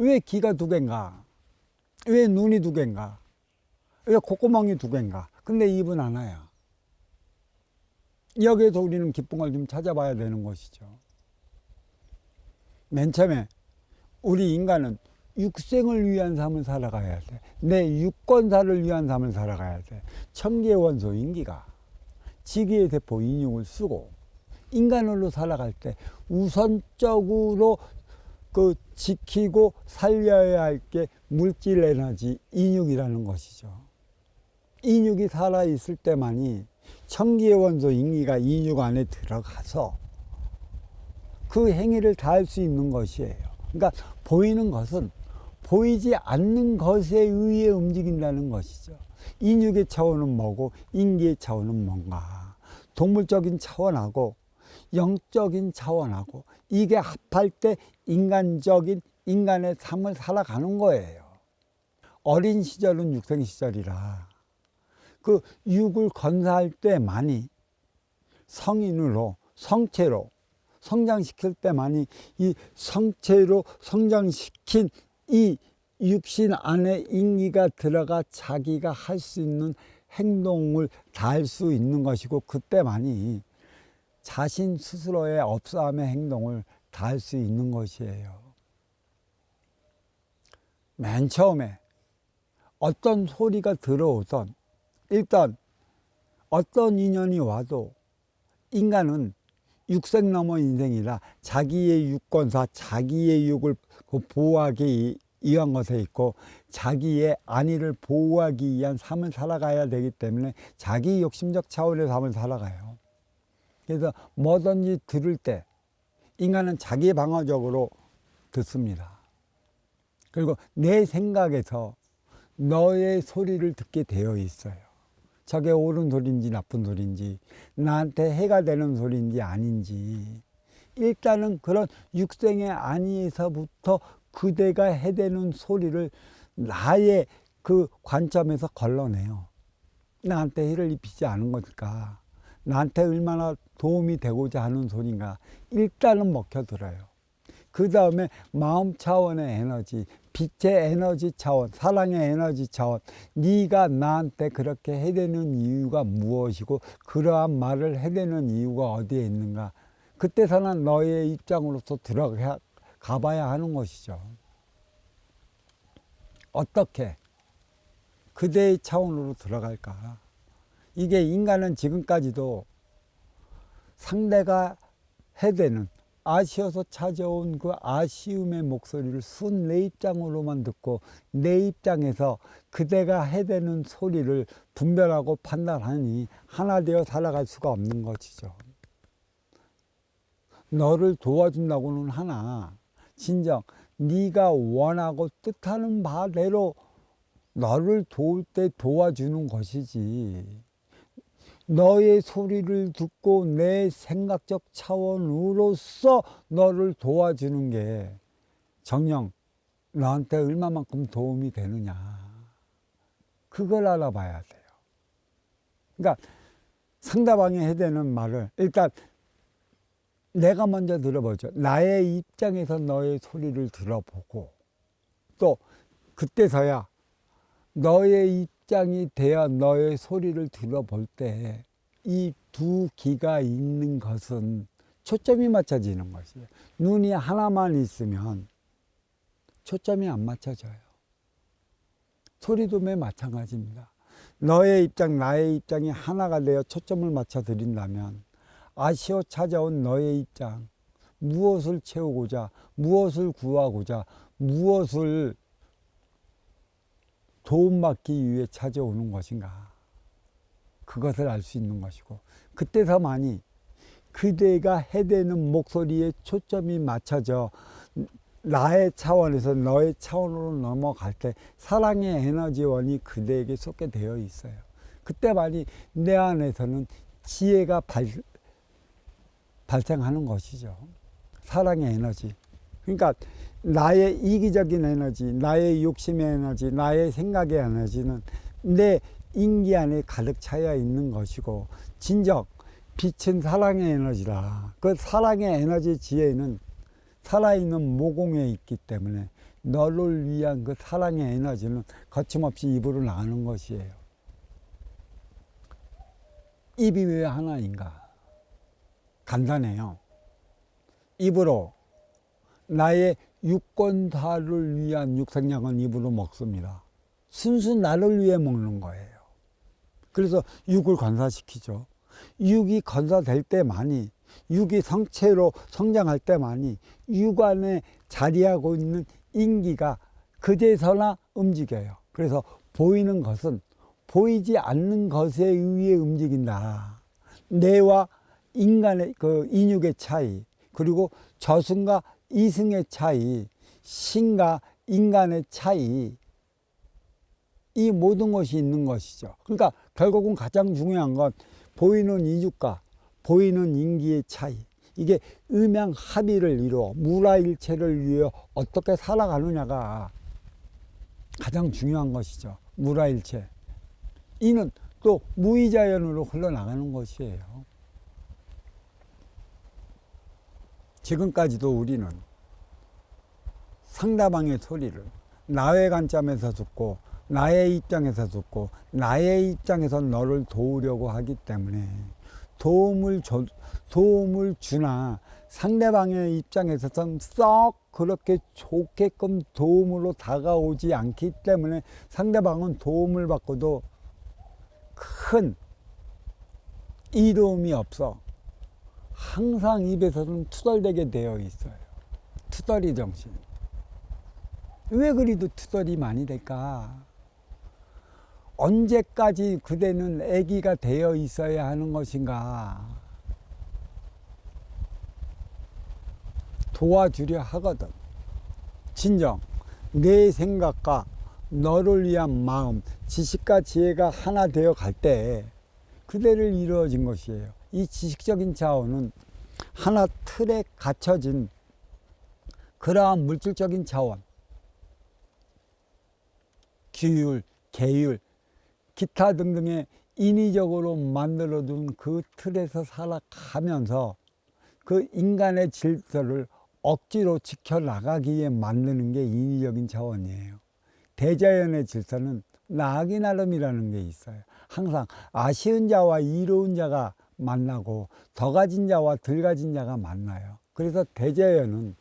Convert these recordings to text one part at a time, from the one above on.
왜 귀가 두 개인가? 왜 눈이 두 개인가? 왜 콧구멍이 두 개인가? 근데 입은 하나야. 여기에서 우리는 기쁨을 좀 찾아봐야 되는 것이죠. 맨 처음에 우리 인간은 육생을 위한 삶을 살아가야 돼. 내 유권사를 위한 삶을 살아가야 돼. 천기의 원소 인기가 지기의 대포 인육을 쓰고 인간으로 살아갈 때 우선적으로 그 지키고 살려야 할 게 물질 에너지 인육이라는 것이죠. 인육이 살아있을 때만이 천기의 원소 인기가 인육 안에 들어가서 그 행위를 다 할 수 있는 것이에요. 그러니까 보이는 것은 보이지 않는 것에 의해 움직인다는 것이죠. 인육의 차원은 뭐고 인기의 차원은 뭔가. 동물적인 차원하고 영적인 차원하고 이게 합할 때 인간적인 인간의 삶을 살아가는 거예요. 어린 시절은 육생 시절이라 그 육을 건사할 때만이 성인으로 성체로 성장시킬 때만이 이 성체로 성장시킨 이 육신 안에 인기가 들어가 자기가 할 수 있는 행동을 다 할 수 있는 것이고 그때만이 자신 스스로의 업사함의 행동을 다 할 수 있는 것이에요. 맨 처음에 어떤 소리가 들어오던 일단 어떤 인연이 와도 인간은 육생 넘어 인생이라 자기의 유권사, 자기의 육을 보호하기 위한 것에 있고 자기의 안위를 보호하기 위한 삶을 살아가야 되기 때문에 자기 욕심적 차원의 삶을 살아가요. 그래서 뭐든지 들을 때 인간은 자기 방어적으로 듣습니다. 그리고 내 생각에서 너의 소리를 듣게 되어 있어요. 저게 옳은 소리인지 나쁜 소리인지 나한테 해가 되는 소리인지 아닌지 일단은 그런 육생의 안위에서부터 그대가 해대는 소리를 나의 그 관점에서 걸러내요. 나한테 해를 입히지 않은 거니까 나한테 얼마나 도움이 되고자 하는 소리인가 일단은 먹혀들어요. 그 다음에 마음 차원의 에너지, 빛의 에너지 차원, 사랑의 에너지 차원, 네가 나한테 그렇게 해대는 이유가 무엇이고 그러한 말을 해대는 이유가 어디에 있는가. 그때서는 너의 입장으로서 들어가 봐야 하는 것이죠. 어떻게 그대의 차원으로 들어갈까. 이게 인간은 지금까지도 상대가 해대는 아쉬워서 찾아온 그 아쉬움의 목소리를 순 내 입장으로만 듣고 내 입장에서 그대가 해대는 소리를 분별하고 판단하니 하나 되어 살아갈 수가 없는 것이죠. 너를 도와준다고는 하나 진정 네가 원하고 뜻하는 바대로 너를 도울 때 도와주는 것이지 너의 소리를 듣고 내 생각적 차원으로서 너를 도와주는 게 정녕 너한테 얼마만큼 도움이 되느냐 그걸 알아봐야 돼요. 그러니까 상대방이 해대는 말을 일단 내가 먼저 들어보죠. 나의 입장에서 너의 소리를 들어보고 또 그때서야 너의 입장이 되어 너의 소리를 들어볼 때 이 두 귀가 있는 것은 초점이 맞춰지는 것이에요. 눈이 하나만 있으면 초점이 안 맞춰져요. 소리도 매 마찬가지입니다. 너의 입장, 나의 입장이 하나가 되어 초점을 맞춰 드린다면 아쉬워 찾아온 너의 입장, 무엇을 채우고자, 무엇을 구하고자, 무엇을 도움받기 위해 찾아오는 것인가 그것을 알 수 있는 것이고 그때서만이 그대가 해대는 목소리에 초점이 맞춰져 나의 차원에서 너의 차원으로 넘어갈 때 사랑의 에너지원이 그대에게 쏟게 되어 있어요. 그때만이 내 안에서는 지혜가 발생하는 것이죠. 사랑의 에너지. 그러니까 나의 이기적인 에너지, 나의 욕심의 에너지, 나의 생각의 에너지는 내 인기 안에 가득 차여 있는 것이고 진정 빛은 사랑의 에너지라 그 사랑의 에너지 지혜는 살아있는 모공에 있기 때문에 너를 위한 그 사랑의 에너지는 거침없이 입으로 나가는 것이에요. 입이 왜 하나인가? 간단해요. 입으로 나의 육권사를 위한 육생약은 입으로 먹습니다. 순수 나를 위해 먹는 거예요. 그래서 육을 건사시키죠. 육이 건사될 때만이, 육이 성체로 성장할 때만이 육 안에 자리하고 있는 인기가 그제서나 움직여요. 그래서 보이는 것은 보이지 않는 것에 의해 움직인다. 뇌와 인간의 그 인육의 차이, 그리고 저승과 이승의 차이, 신과 인간의 차이, 이 모든 것이 있는 것이죠. 그러니까 결국은 가장 중요한 건 보이는 인육과 보이는 인기의 차이, 이게 음양합의를 이루어 무라일체를 위해 어떻게 살아가느냐가 가장 중요한 것이죠. 무라일체. 이는 또 무의자연으로 흘러나가는 것이에요. 지금까지도 우리는 상대방의 소리를 나의 관점에서 듣고 나의 입장에서 듣고 나의 입장에서 너를 도우려고 하기 때문에 도움을 주나 상대방의 입장에서는 썩 그렇게 좋게끔 도움으로 다가오지 않기 때문에 상대방은 도움을 받고도 큰 이로움이 없어 항상 입에서는 투덜대게 되어 있어요. 투덜이 정신. 왜 그리도 투덜이 많이 될까? 언제까지 그대는 아기가 되어 있어야 하는 것인가? 도와주려 하거든. 진정 내 생각과 너를 위한 마음, 지식과 지혜가 하나 되어 갈 때 그대를 이루어진 것이에요. 이 지식적인 차원은 하나 틀에 갇혀진 그러한 물질적인 차원, 규율, 계율, 기타 등등의 인위적으로 만들어둔 그 틀에서 살아가면서 그 인간의 질서를 억지로 지켜나가기 위해 만드는 게 인위적인 차원이에요. 대자연의 질서는 나기 나름이라는 게 있어요. 항상 아쉬운 자와 이로운 자가 만나고 더 가진 자와 덜 가진 자가 만나요. 그래서 대자연은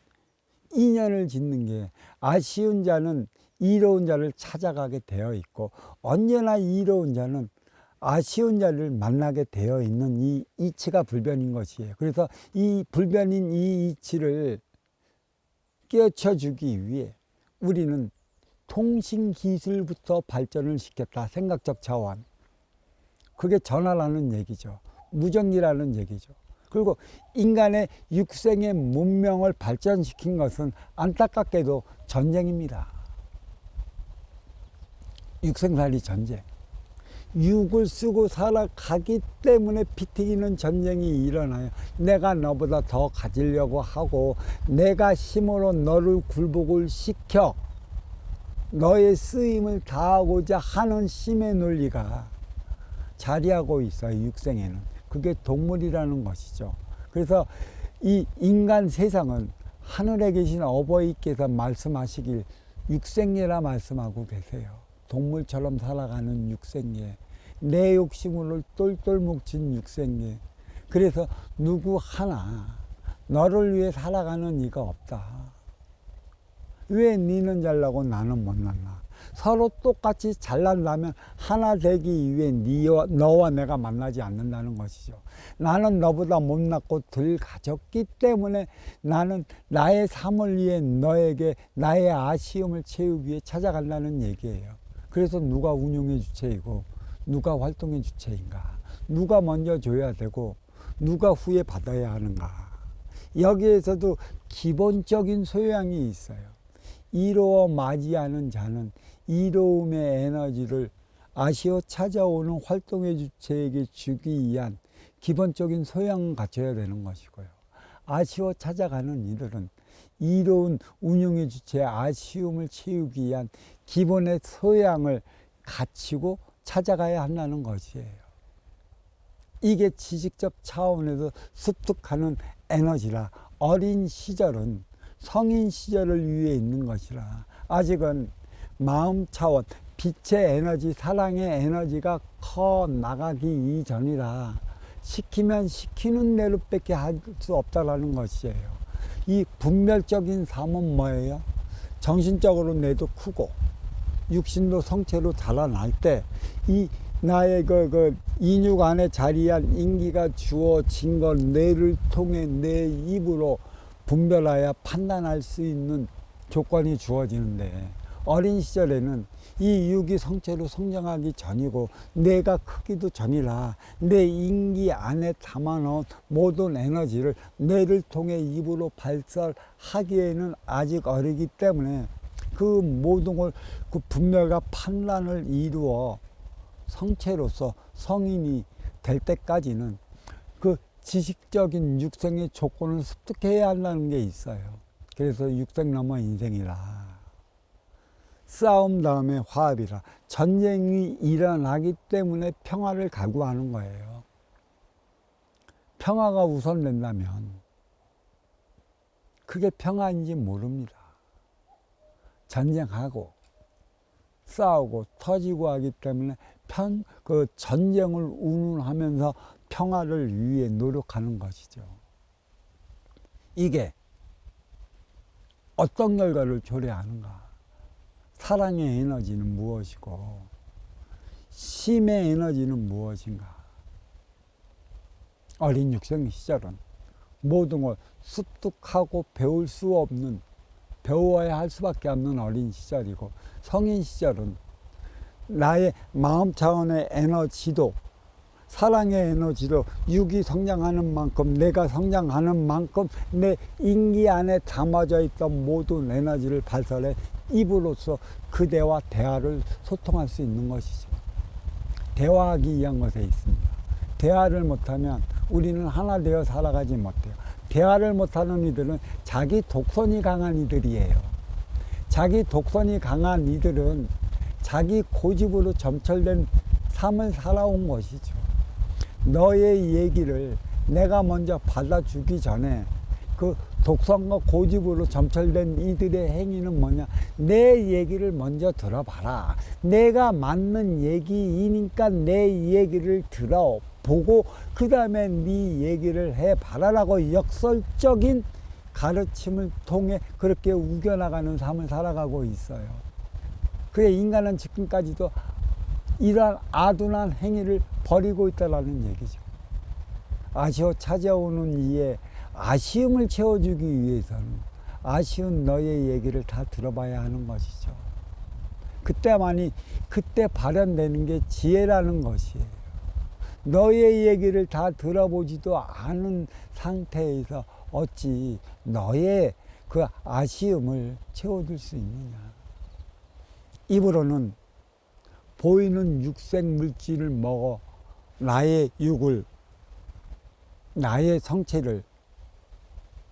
인연을 짓는 게 아쉬운 자는 이로운 자를 찾아가게 되어 있고 언제나 이로운 자는 아쉬운 자를 만나게 되어 있는 이 이치가 불변인 것이에요. 그래서 이 불변인 이 이치를 깨우쳐 주기 위해 우리는 통신기술부터 발전을 시켰다. 생각적 차원. 그게 전화라는 얘기죠. 무전기라는 얘기죠. 그리고 인간의 육생의 문명을 발전시킨 것은 안타깝게도 전쟁입니다. 육생살이 전쟁. 육을 쓰고 살아가기 때문에 피 튀기는 전쟁이 일어나요. 내가 너보다 더 가지려고 하고 내가 힘으로 너를 굴복을 시켜 너의 쓰임을 다하고자 하는 힘의 논리가 자리하고 있어요. 육생에는. 그게 동물이라는 것이죠. 그래서 이 인간 세상은 하늘에 계신 어버이께서 말씀하시길 육생예라 말씀하고 계세요. 동물처럼 살아가는 육생예, 내 욕심으로 똘똘 뭉친 육생예. 그래서 누구 하나 너를 위해 살아가는 이가 없다. 왜 니는 잘나고 나는 못났나? 서로 똑같이 잘난다면 하나 되기 위해 너와 내가 만나지 않는다는 것이죠. 나는 너보다 못났고 덜 가졌기 때문에 나는 나의 삶을 위해 너에게 나의 아쉬움을 채우기 위해 찾아간다는 얘기예요. 그래서 누가 운용의 주체이고 누가 활동의 주체인가? 누가 먼저 줘야 되고 누가 후에 받아야 하는가? 여기에서도 기본적인 소양이 있어요. 이로워 맞이하는 자는 이로움의 에너지를 아쉬워 찾아오는 활동의 주체에게 주기 위한 기본적인 소양을 갖춰야 되는 것이고요. 아쉬워 찾아가는 이들은 이로운 운용의 주체의 아쉬움을 채우기 위한 기본의 소양을 갖추고 찾아가야 한다는 것이에요. 이게 지식적 차원에서 습득하는 에너지라 어린 시절은 성인 시절을 위해 있는 것이라 아직은 마음 차원, 빛의 에너지, 사랑의 에너지가 커 나가기 이전이라 시키면 시키는 대로밖에 할 수 없다라는 것이에요. 이 분별적인 삶은 뭐예요? 정신적으로 뇌도 크고 육신도 성체로 자라날 때 이 나의 그 인육 안에 자리한 인기가 주어진 걸 뇌를 통해 내 입으로 분별하여 판단할 수 있는 조건이 주어지는데, 어린 시절에는 이 육이 성체로 성장하기 전이고 뇌가 크기도 전이라 내 인기 안에 담아놓은 모든 에너지를 뇌를 통해 입으로 발설하기에는 아직 어리기 때문에 그 모든 걸 그 분별과 판단을 이루어 성체로서 성인이 될 때까지는 그 지식적인 육생의 조건을 습득해야 한다는 게 있어요. 그래서 육생 넘어 인생이라, 싸움 다음에 화합이라, 전쟁이 일어나기 때문에 평화를 갈구하는 거예요. 평화가 우선된다면 그게 평화인지 모릅니다. 전쟁하고 싸우고 터지고 하기 때문에 그 전쟁을 운운하면서 평화를 위해 노력하는 것이죠. 이게 어떤 결과를 초래하는가? 사랑의 에너지는 무엇이고 심의 에너지는 무엇인가? 어린 육생 시절은 모든 걸 습득하고 배울 수 없는, 배워야 할 수밖에 없는 어린 시절이고, 성인 시절은 나의 마음 차원의 에너지도 사랑의 에너지도 육이 성장하는 만큼, 내가 성장하는 만큼 내 인기 안에 담아져 있던 모든 에너지를 발설해 입으로써 그대와 대화를 소통할 수 있는 것이죠. 대화하기 위한 것에 있습니다. 대화를 못하면 우리는 하나 되어 살아가지 못해요. 대화를 못하는 이들은 자기 독선이 강한 이들이에요. 자기 독선이 강한 이들은 자기 고집으로 점철된 삶을 살아온 것이죠. 너의 얘기를 내가 먼저 받아주기 전에 그 독선과 고집으로 점철된 이들의 행위는 뭐냐? 내 얘기를 먼저 들어봐라. 내가 맞는 얘기이니까 내 얘기를 들어보고 그 다음에 네 얘기를 해봐라라고 역설적인 가르침을 통해 그렇게 우겨나가는 삶을 살아가고 있어요. 그래 인간은 지금까지도 이러한 아둔한 행위를 벌이고 있다는 얘기죠. 아쉬워 찾아오는 이에 아쉬움을 채워주기 위해서는 아쉬운 너의 얘기를 다 들어봐야 하는 것이죠. 그때만이, 그때 발현되는 게 지혜라는 것이에요. 너의 얘기를 다 들어보지도 않은 상태에서 어찌 너의 그 아쉬움을 채워줄 수 있느냐. 입으로는 보이는 육생 물질을 먹어 나의 육을, 나의 성체를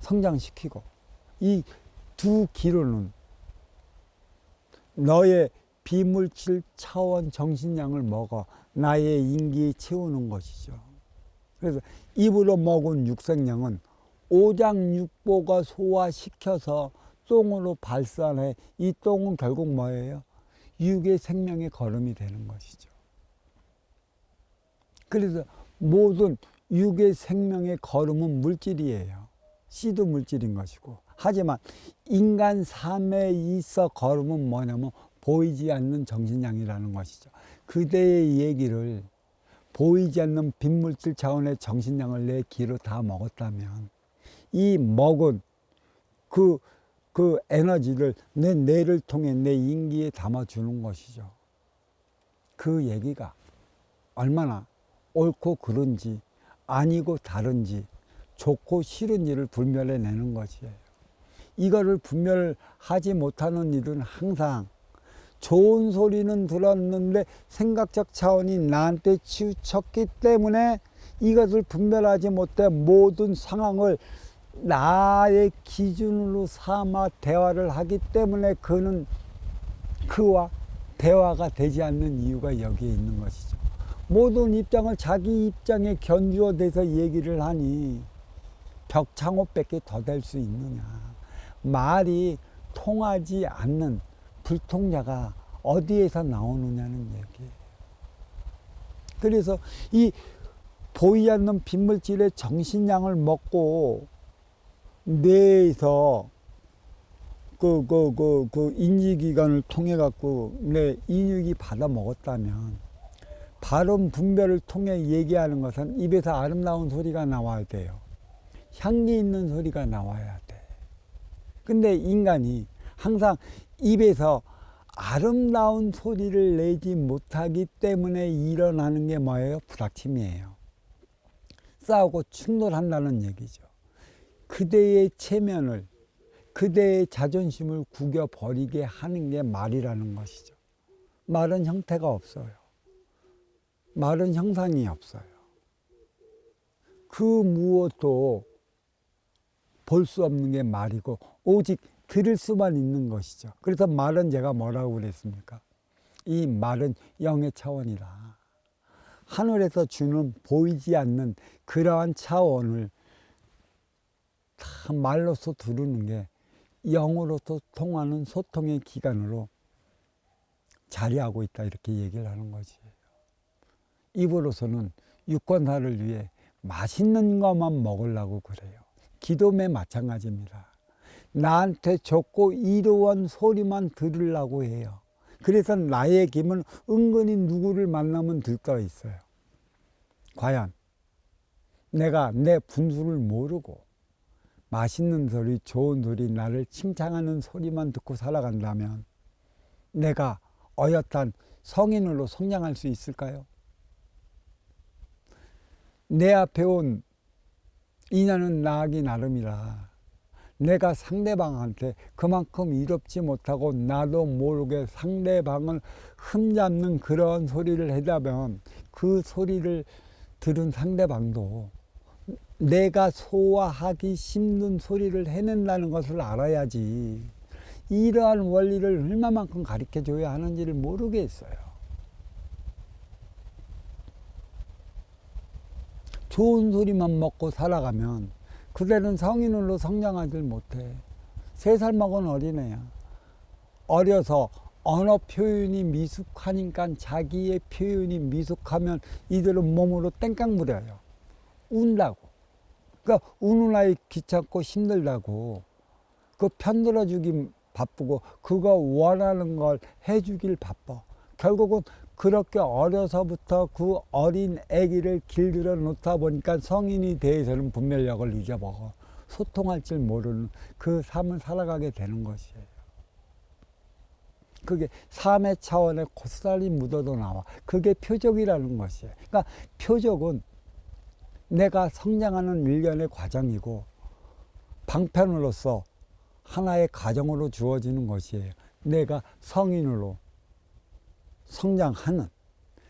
성장시키고, 이 두 귀로는 너의 비물질 차원 정신량을 먹어 나의 인기에 채우는 것이죠. 그래서 입으로 먹은 육생량은 오장육보가 소화시켜서 똥으로 발산해, 이 똥은 결국 뭐예요? 육의 생명의 걸음이 되는 것이죠. 그래서 모든 육의 생명의 걸음은 물질이에요. 씨도 물질인 것이고, 하지만 인간 삶에 있어 걸음은 뭐냐면 보이지 않는 정신량이라는 것이죠. 그대의 얘기를 보이지 않는 빈물질 차원의 정신량을 내 귀로 다 먹었다면 이 먹은 그 에너지를 내 뇌를 통해 내 인기에 담아주는 것이죠. 그 얘기가 얼마나 옳고 그른지, 아니고 다른지, 좋고 싫은지를 분별해내는 것이에요. 이거를 분별하지 못하는 이들은 항상 좋은 소리는 들었는데 생각적 차원이 나한테 치우쳤기 때문에 이것을 분별하지 못해 모든 상황을 나의 기준으로 삼아 대화를 하기 때문에 그는 그와 대화가 되지 않는 이유가 여기에 있는 것이죠. 모든 입장을 자기 입장에 견주어대서 얘기를 하니 벽창호밖에 더 될 수 있느냐. 말이 통하지 않는 불통자가 어디에서 나오느냐는 얘기예요. 그래서 이 보이지 않는 빈물질의 정신량을 먹고 뇌에서 그 인지기관을 통해 갖고 내 인육이 받아 먹었다면 발음 분별을 통해 얘기하는 것은 입에서 아름다운 소리가 나와야 돼요. 향기 있는 소리가 나와야 돼. 근데 인간이 항상 입에서 아름다운 소리를 내지 못하기 때문에 일어나는 게 뭐예요? 부닥침이에요. 싸우고 충돌한다는 얘기죠. 그대의 체면을, 그대의 자존심을 구겨버리게 하는 게 말이라는 것이죠. 말은 형태가 없어요. 말은 형상이 없어요. 그 무엇도 볼 수 없는 게 말이고 오직 들을 수만 있는 것이죠. 그래서 말은 제가 뭐라고 그랬습니까? 이 말은 영의 차원이다. 하늘에서 주는 보이지 않는 그러한 차원을 다 말로서 두르는 게 영으로서 통하는 소통의 기관으로 자리하고 있다, 이렇게 얘기를 하는 거지. 입으로서는 유권사를 위해 맛있는 것만 먹으려고 그래요. 기도매 마찬가지입니다. 나한테 좋고 이로운 소리만 들으려고 해요. 그래서 나의 김은 은근히 누구를 만나면 들떠 있어요. 과연 내가 내 분수를 모르고 맛있는 소리, 좋은 소리, 나를 칭찬하는 소리만 듣고 살아간다면 내가 어엿한 성인으로 성장할 수 있을까요? 내 앞에 온 인연은 나기 나름이라 내가 상대방한테 그만큼 이롭지 못하고 나도 모르게 상대방을 흠잡는 그런 소리를 하다면 그 소리를 들은 상대방도 내가 소화하기 힘든 소리를 해낸다는 것을 알아야지 이러한 원리를 얼마만큼 가르쳐줘야 하는지를 모르겠어요. 좋은 소리만 먹고 살아가면 그대는 성인으로 성장하지 못해. 3살 먹은 어린애야. 어려서 언어 표현이 미숙하니까 자기의 표현이 미숙하면 이들은 몸으로 땡깡 부려요. 운다고. 그러니까 우는 아이 귀찮고 힘들다고 그 편들어주기 바쁘고 그거 원하는 걸 해주길 바빠. 결국은 그렇게 어려서부터 그 어린 아기를 길들여 놓다 보니까 성인이 대해서는 분별력을 잊어먹어 소통할 줄 모르는 그 삶을 살아가게 되는 것이에요. 그게 삶의 차원에 고스란히 묻어도 나와. 그게 표적이라는 것이에요. 그러니까 표적은 내가 성장하는 일련의 과정이고 방편으로서 하나의 과정으로 주어지는 것이에요. 내가 성인으로 성장하는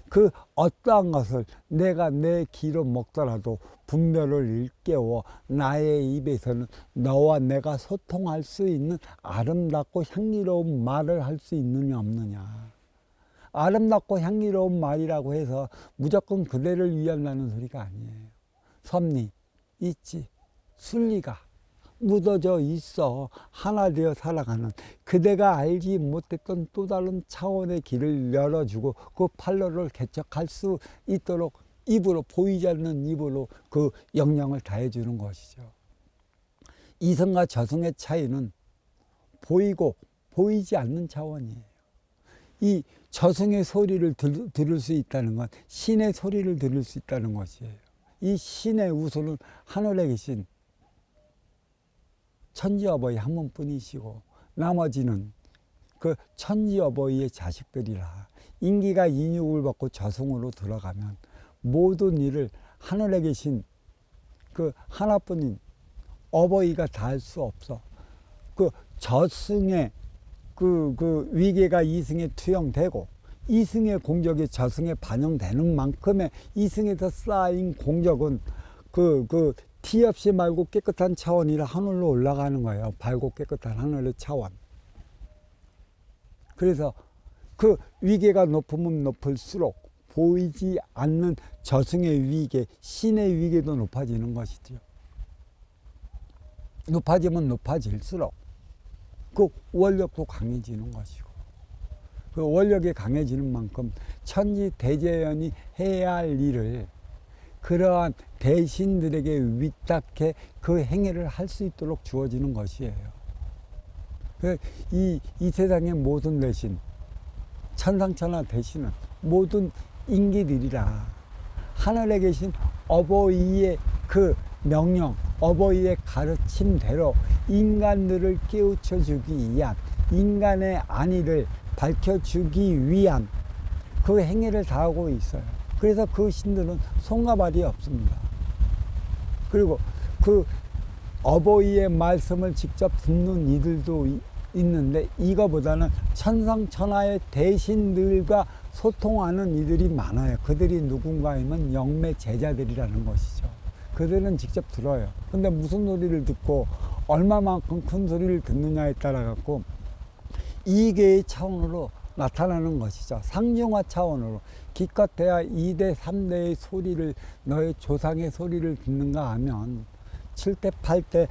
그 어떠한 것을 내가 내 귀로 먹더라도 분별을 일깨워 나의 입에서는 너와 내가 소통할 수 있는 아름답고 향기로운 말을 할 수 있느냐 없느냐. 아름답고 향기로운 말이라고 해서 무조건 그대를 위한다는 소리가 아니에요. 섭리, 있지, 순리가 묻어져 있어 하나 되어 살아가는 그대가 알지 못했던 또 다른 차원의 길을 열어주고 그 판로를 개척할 수 있도록 입으로 보이지 않는 입으로 그 영향을 다해주는 것이죠. 이성과 저성의 차이는 보이고 보이지 않는 차원이에요. 이 저성의 소리를 들을 수 있다는 건 신의 소리를 들을 수 있다는 것이에요. 이 신의 우수는 하늘에 계신 천지어버이 한 분뿐이시고 나머지는 그 천지어버이의 자식들이라 인기가 인육을 받고 저승으로 들어가면 모든 일을 하늘에 계신 그 하나뿐인 어버이가 다 할 수 없어. 그 저승의 그 위계가 이승에 투영되고 이승의 공적이 저승에 반영되는 만큼의 이승에서 쌓인 공적은 티 없이 맑고 깨끗한 차원이라 하늘로 올라가는 거예요. 밝고 깨끗한 하늘의 차원. 그래서 그 위계가 높으면 높을수록 보이지 않는 저승의 위계, 신의 위계도 높아지는 것이죠. 높아지면 높아질수록 그 원력도 강해지는 것이고 그 원력이 강해지는 만큼 천지 대재현이 해야 할 일을 그러한 대신들에게 위탁해 그 행위를 할 수 있도록 주어지는 것이에요. 이 세상의 모든 대신, 천상천하 대신은 모든 인기들이라 하늘에 계신 어버이의 그 명령, 어버이의 가르침대로 인간들을 깨우쳐 주기 위한, 인간의 안위를 밝혀주기 위한 그 행위를 다하고 있어요. 그래서 그 신들은 손과 발이 없습니다. 그리고 그 어버이의 말씀을 직접 듣는 이들도 있는데 이거보다는 천상천하의 대신들과 소통하는 이들이 많아요. 그들이 누군가 하면 영매 제자들이라는 것이죠. 그들은 직접 들어요. 근데 무슨 소리를 듣고 얼마만큼 큰 소리를 듣느냐에 따라 갖고 이계의 차원으로 나타나는 것이죠. 상중하 차원으로 기껏해야 2대 3대의 소리를, 너의 조상의 소리를 듣는가 하면 7대 8대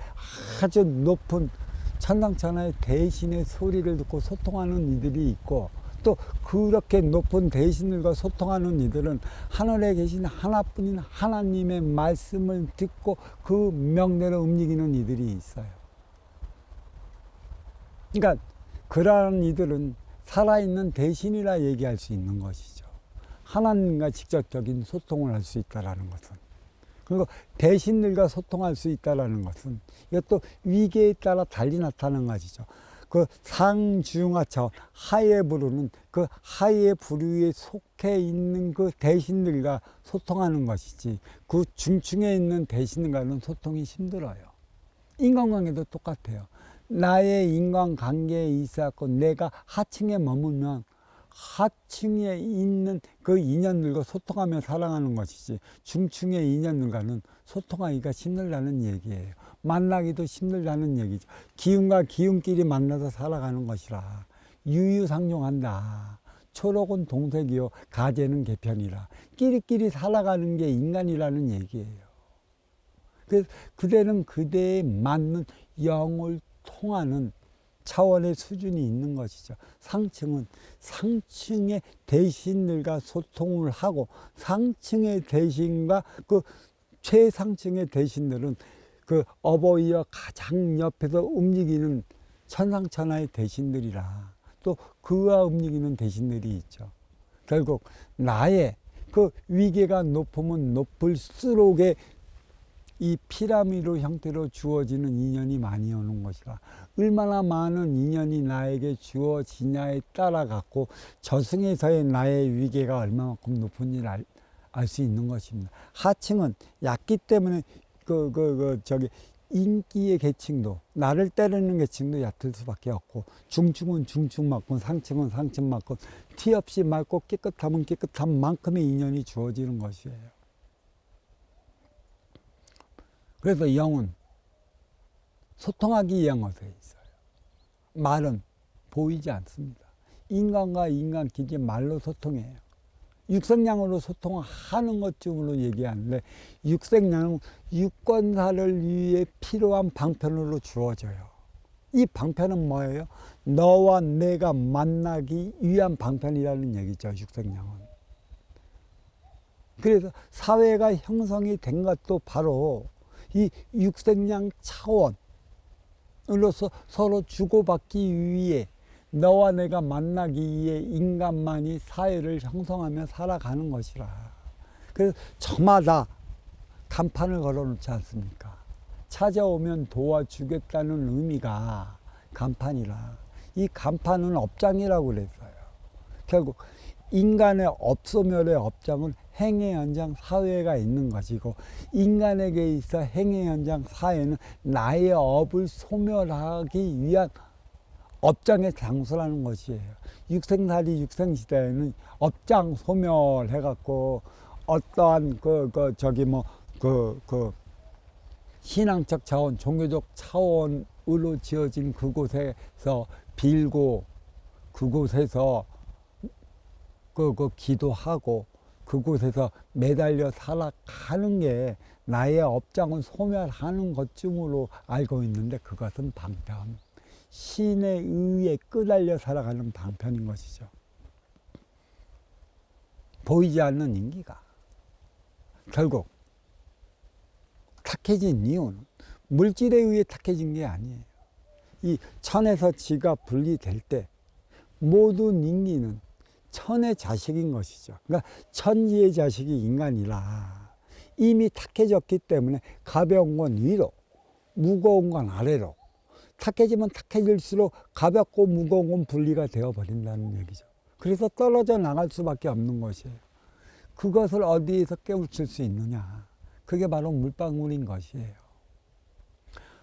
아주 높은 천상천하의 대신의 소리를 듣고 소통하는 이들이 있고, 또 그렇게 높은 대신들과 소통하는 이들은 하늘에 계신 하나뿐인 하나님의 말씀을 듣고 그 명대로 움직이는 이들이 있어요. 그러니까 그러한 이들은 살아있는 대신이라 얘기할 수 있는 것이죠. 하나님과 직접적인 소통을 할 수 있다는 것은. 그리고 대신들과 소통할 수 있다는 것은 이것도 위계에 따라 달리 나타나는 것이죠. 그 상중하 차원, 하에 부르는 그 하의 부류에 속해 있는 그 대신들과 소통하는 것이지, 그 중층에 있는 대신들과는 소통이 힘들어요. 인간관계도 똑같아요. 나의 인간관계에 있어서 내가 하층에 머물면 하층에 있는 그 인연들과 소통하며 살아가는 것이지, 중층의 인연들과는 소통하기가 힘들다는 얘기예요. 만나기도 힘들다는 얘기죠. 기운과 기운끼리 만나서 살아가는 것이라 유유상종한다. 초록은 동색이요 가재는 개편이라. 끼리끼리 살아가는 게 인간이라는 얘기예요. 그래서 그대는 그대에 맞는 영을 통하는 차원의 수준이 있는 것이죠. 상층은 상층의 대신들과 소통을 하고, 상층의 대신과 그 최상층의 대신들은 그 어버이와 가장 옆에서 움직이는 천상천하의 대신들이라, 또 그와 움직이는 대신들이 있죠. 결국 나의 그 위계가 높으면 높을수록의 이 피라미드 형태로 주어지는 인연이 많이 오는 것이라, 얼마나 많은 인연이 나에게 주어지냐에 따라 갖고 저승에서의 나의 위계가 얼마만큼 높은지를 알 수 있는 것입니다. 하층은 얕기 때문에 인기의 계층도, 나를 때리는 계층도 얕을 수밖에 없고, 중층은 중층만큼, 상층은 상층만큼 티 없이 맑고 깨끗하면 깨끗한 만큼의 인연이 주어지는 것이에요. 그래서 영은 소통하기 위한 것에 있어요. 말은 보이지 않습니다. 인간과 인간끼리 말로 소통해요. 육생량으로 소통하는 것쯤으로 얘기하는데, 육생량은 유권사를 위해 필요한 방편으로 주어져요. 이 방편은 뭐예요? 너와 내가 만나기 위한 방편이라는 얘기죠, 육생량은. 그래서 사회가 형성이 된 것도 바로 이 육생량 차원으로서 서로 주고받기 위해, 너와 내가 만나기 위해 인간만이 사회를 형성하며 살아가는 것이라. 그래서 저마다 간판을 걸어놓지 않습니까? 찾아오면 도와주겠다는 의미가 간판이라. 이 간판은 업장이라고 그랬어요. 결국 인간의 업소멸의 업장은 행의 현장 사회가 있는 것이고, 인간에게 있어 행의 현장 사회는 나의 업을 소멸하기 위한 업장의 장소라는 것이에요. 육생살이 육생시대에는 업장 소멸해갖고 어떠한 신앙적 차원, 종교적 차원으로 지어진 그곳에서 빌고, 그곳에서 기도하고, 그곳에서 매달려 살아가는 게 나의 업장을 소멸하는 것쯤으로 알고 있는데, 그것은 방편. 신에 의해 끄달려 살아가는 방편인 것이죠. 보이지 않는 인기가 결국 탁해진 이유는 물질에 의해 탁해진 게 아니에요. 이 천에서 지가 분리될 때 모든 인기는 천의 자식인 것이죠. 그러니까 천지의 자식이 인간이라 이미 탁해졌기 때문에 가벼운 건 위로, 무거운 건 아래로. 탁해지면 탁해질수록 가볍고 무거운 건 분리가 되어버린다는 얘기죠. 그래서 떨어져 나갈 수밖에 없는 것이에요. 그것을 어디에서 깨우칠 수 있느냐. 그게 바로 물방울인 것이에요.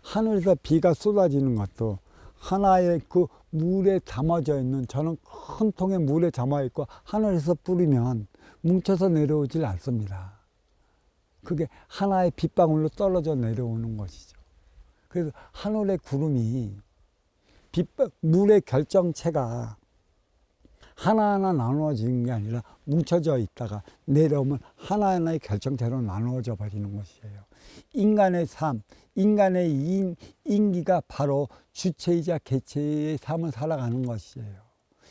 하늘에서 비가 쏟아지는 것도 하나의 그 물에 담아져 있는, 저는 큰 통에 물에 담아 있고 하늘에서 뿌리면 뭉쳐서 내려오질 않습니다. 그게 하나의 빗방울로 떨어져 내려오는 것이죠. 그래서 하늘의 구름이 물의 결정체가 하나하나 나누어지는 게 아니라 뭉쳐져 있다가 내려오면 하나하나의 결정체로 나누어져 버리는 것이에요. 인간의 삶, 인간의 인기가 바로 주체이자 개체의 삶을 살아가는 것이에요.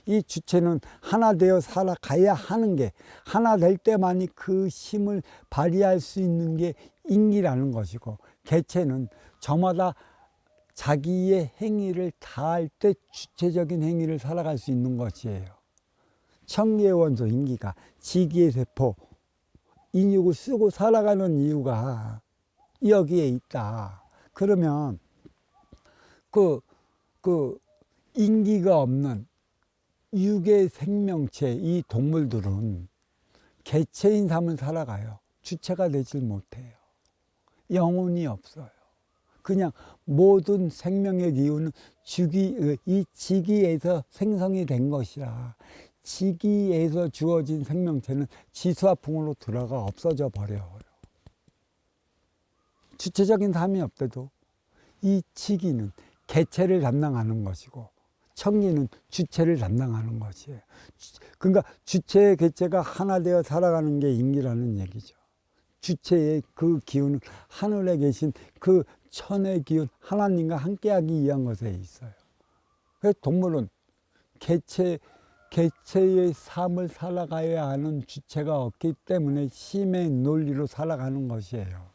이 주체는 하나 되어 살아가야 하는 게, 하나 될 때만이 그 힘을 발휘할 수 있는 게 인기라는 것이고, 개체는 저마다 자기의 행위를 다할 때 주체적인 행위를 살아갈 수 있는 것이에요. 천기의 원소 인기가 지기의 세포 인육을 쓰고 살아가는 이유가 여기에 있다. 그러면 그 인기가 없는 육의 생명체, 이 동물들은 개체인 삶을 살아가요. 주체가 되질 못해요. 영혼이 없어요. 그냥 모든 생명의 기운은 이 지기에서 생성이 된 것이라 지기에서 주어진 생명체는 지수화풍으로 들어가 없어져 버려요. 주체적인 삶이 없대도 이 지기는 개체를 담당하는 것이고 천기는 주체를 담당하는 것이에요. 그러니까 주체의 개체가 하나 되어 살아가는 게 인기라는 얘기죠. 주체의 그 기운은 하늘에 계신 그 천의 기운, 하나님과 함께하기 위한 것에 있어요. 그래서 동물은 개체의 삶을 살아가야 하는 주체가 없기 때문에 힘의 논리로 살아가는 것이에요.